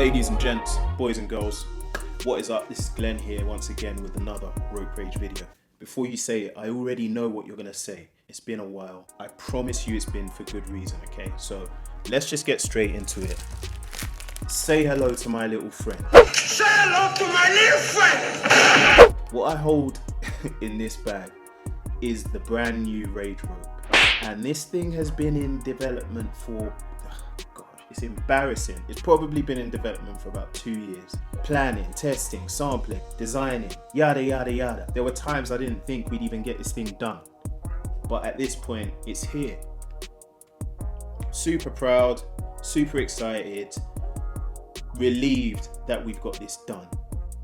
Ladies and gents, boys and girls, what is up? This is Glenn here once again with another RopeRage video. Before you say it, I already know what you're gonna say. It's been a while. I promise you it's been for good reason, okay? So let's just get straight into it. Say hello to my little friend. Say hello to my little friend! What I hold in this bag is the brand new Rage Rope. And this thing has been in development for, it's embarrassing. It's probably been in development for about 2 years. Planning, testing, sampling, designing, yada yada yada. There were times I didn't think we'd even get this thing done. But at this point, it's here. Super proud, super excited, relieved that we've got this done.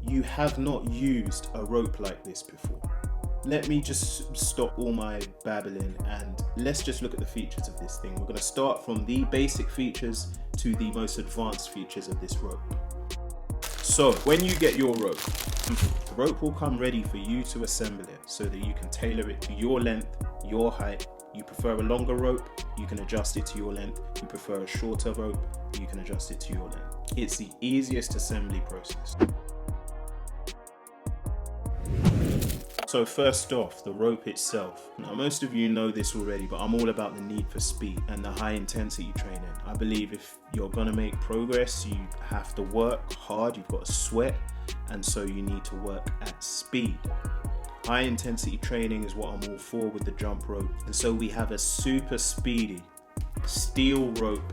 You have not used a rope like this before. Let me just stop all my babbling and let's just look at the features of this thing. We're going to start from the basic features to the most advanced features of this rope. So when you get your rope, the rope will come ready for you to assemble it so that you can tailor it to your length, your height. You prefer a longer rope, you can adjust it to your length. You prefer a shorter rope, you can adjust it to your length. It's the easiest assembly process. So first off, the rope itself. Now most of you know this already, but I'm all about the need for speed and the high intensity training. I believe if you're gonna make progress, you have to work hard, you've got to sweat, and so you need to work at speed. High intensity training is what I'm all for with the jump rope. And so we have a super speedy steel rope.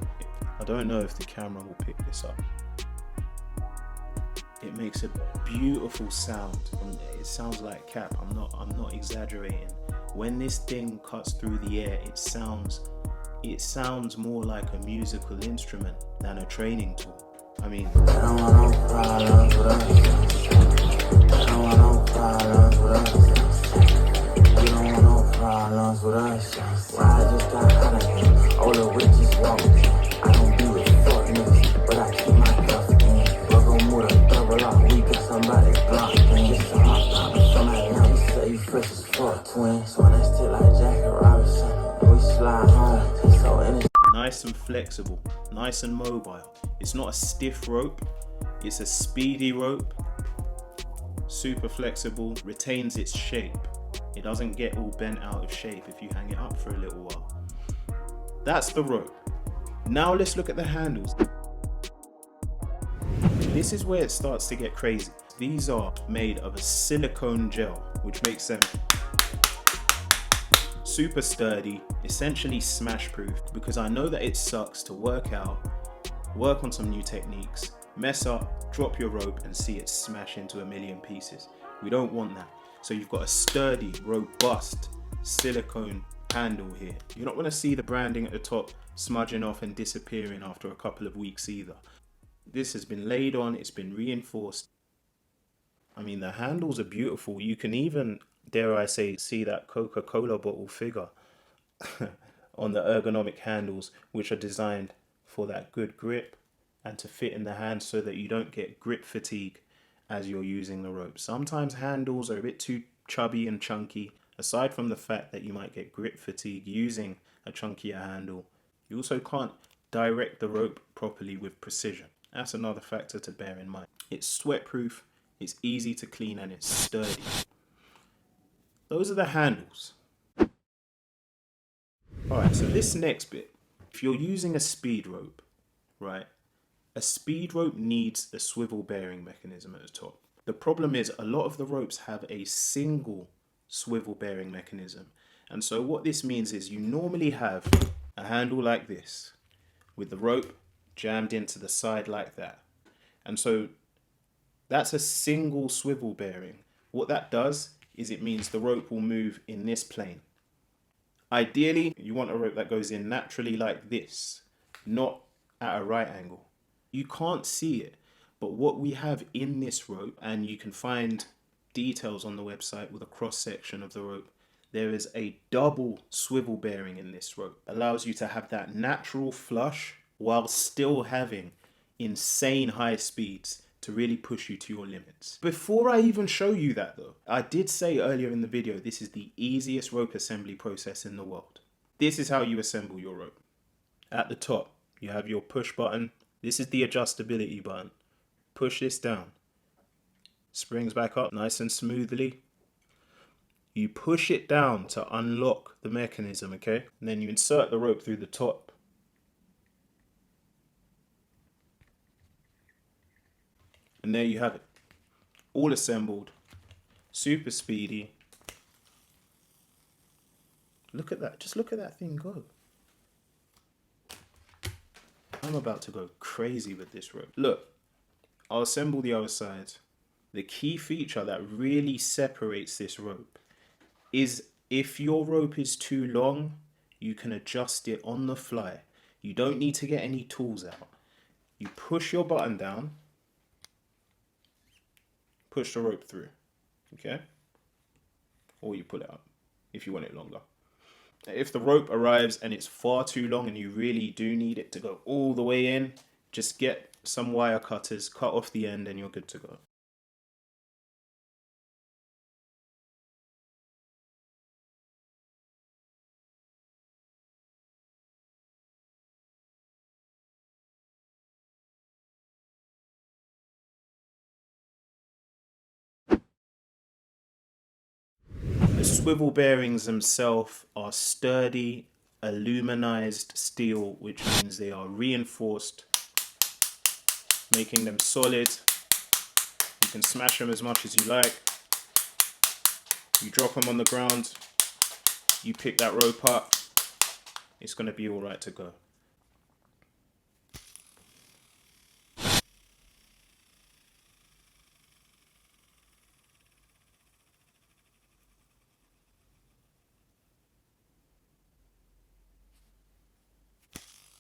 I don't know if the camera will pick this up. It makes a beautiful sound. It sounds like cap. I'm not exaggerating. When this thing cuts through the air, it sounds more like a musical instrument than a training tool. I mean, nice and flexible, nice and mobile. It's not a stiff rope, it's a speedy rope, super flexible, retains its shape. It doesn't get all bent out of shape if you hang it up for a little while. That's the rope. Now let's look at the handles. This is where it starts to get crazy. These are made of a silicone gel, which makes them super sturdy, essentially smash proof, because I know that it sucks to work out, work on some new techniques, mess up, drop your rope and see it smash into a million pieces. We don't want that. So you've got a sturdy, robust silicone handle here. You're not going to see the branding at the top smudging off and disappearing after a couple of weeks either. This has been laid on, it's been reinforced. I mean, the handles are beautiful. You can even, dare I say, see that Coca-Cola bottle figure on the ergonomic handles, which are designed for that good grip and to fit in the hand so that you don't get grip fatigue as you're using the rope. Sometimes handles are a bit too chubby and chunky. Aside from the fact that you might get grip fatigue using a chunkier handle, you also can't direct the rope properly with precision. That's another factor to bear in mind. It's sweat-proof, it's easy to clean, and it's sturdy. Those are the handles. Alright, so this next bit, if you're using a speed rope, right, a speed rope needs a swivel bearing mechanism at the top. The problem is a lot of the ropes have a single swivel bearing mechanism. And so what this means is you normally have a handle like this with the rope jammed into the side like that. And so that's a single swivel bearing. What that does is it means the rope will move in this plane. Ideally, you want a rope that goes in naturally like this, not at a right angle. You can't see it, but what we have in this rope, and you can find details on the website with a cross section of the rope, there is a double swivel bearing in this rope. Allows you to have that natural flush while still having insane high speeds to really push you to your limits. Before I even show you that though, I did say earlier in the video, this is the easiest rope assembly process in the world. This is how you assemble your rope. At the top, you have your push button. This is the adjustability button. Push this down. Springs back up nice and smoothly. You push it down to unlock the mechanism, okay? And then you insert the rope through the top. And there you have it. All assembled. Super speedy. Look at that. Just look at that thing go. I'm about to go crazy with this rope. Look, I'll assemble the other side. The key feature that really separates this rope is if your rope is too long, you can adjust it on the fly. You don't need to get any tools out. You push your button down, push the rope through, okay? Or you pull it up if you want it longer. If the rope arrives and it's far too long and you really do need it to go all the way in, just get some wire cutters, cut off the end, and you're good to go. The swivel bearings themselves are sturdy, aluminized steel, which means they are reinforced, making them solid. You can smash them as much as you like. You drop them on the ground, you pick that rope up, it's going to be all right to go.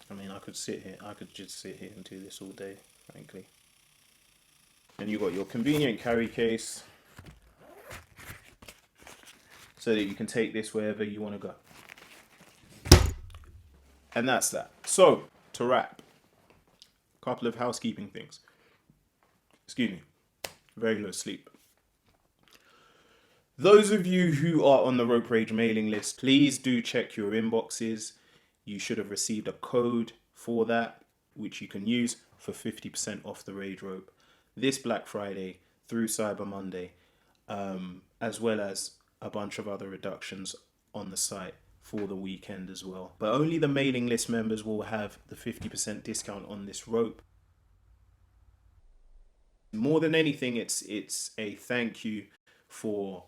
I mean, I could just sit here and do this all day, frankly. And you've got your convenient carry case so that you can take this wherever you want to go. And that's that. So, to wrap, a couple of housekeeping things. Excuse me, very low sleep. Those of you who are on the RopeRage mailing list, please do check your inboxes. You should have received a code for that, which you can use for 50% off the Rage Rope this Black Friday through Cyber Monday, as well as a bunch of other reductions on the site for the weekend as well. But only the mailing list members will have the 50% discount on this rope. More than anything, it's a thank you for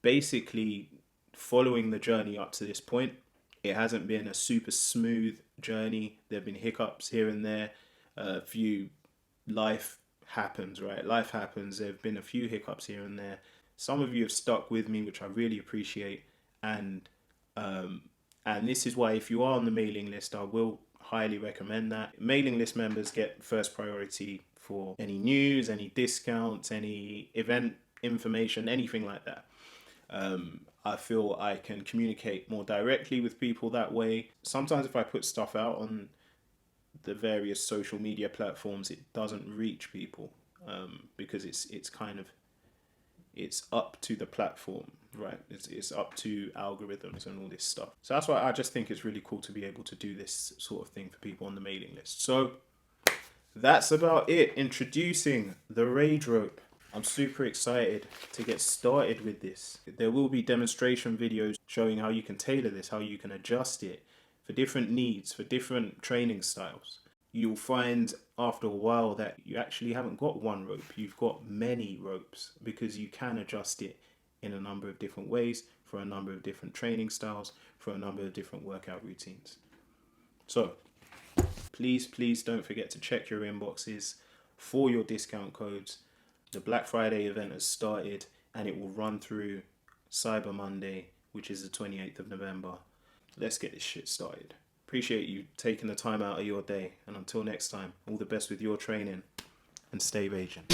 basically following the journey up to this point. It hasn't been a super smooth journey. There have been hiccups here and there. A few life happens, right? Life happens. There have been a few hiccups here and there. Some of you have stuck with me, which I really appreciate. And this is why if you are on the mailing list, I will highly recommend that. Mailing list members get first priority for any news, any discounts, any event information, anything like that. I feel I can communicate more directly with people that way. Sometimes if I put stuff out on the various social media platforms, it doesn't reach people because it's up to the platform, right? It's up to algorithms and all this stuff. So that's why I just think it's really cool to be able to do this sort of thing for people on the mailing list. So that's about it. Introducing the Rage Rope. I'm super excited to get started with this. There will be demonstration videos showing how you can tailor this, how you can adjust it for different needs, for different training styles. You'll find after a while that you actually haven't got one rope, you've got many ropes because you can adjust it in a number of different ways for a number of different training styles, for a number of different workout routines. So please don't forget to check your inboxes for your discount codes. The Black Friday event has started and it will run through Cyber Monday, which is the 28th of November. Let's get this shit started. Appreciate you taking the time out of your day. And until next time, all the best with your training and stay raging.